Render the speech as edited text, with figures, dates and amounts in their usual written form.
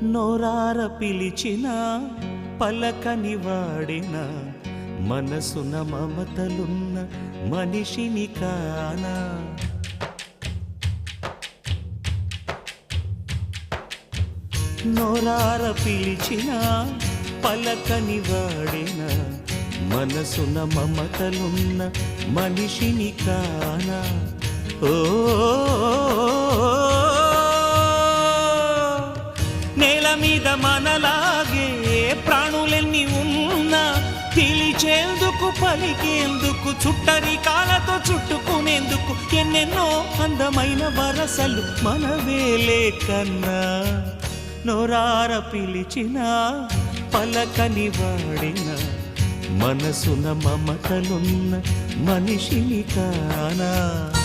నోరార పిలిచిన పలకని వాడిన మనసున మమతలున్న మనిషిని కానా. నోరార పిలిచిన పలకని వాడిన మనసున మమతలున్న మనిషిని కానా. ఓ నేల మీద మనలాగే ప్రాణులెన్ని ఉన్నా పిలిచేందుకు పలికేందుకు చుట్టరికాలతో చుట్టుకునేందుకు ఎన్నెన్నో అందమైన వరసలు మనవేలే కన్నా. నోరార పిలిచిన పలకని వాడిన మనసున మమతలున్న మనిషిని కానా.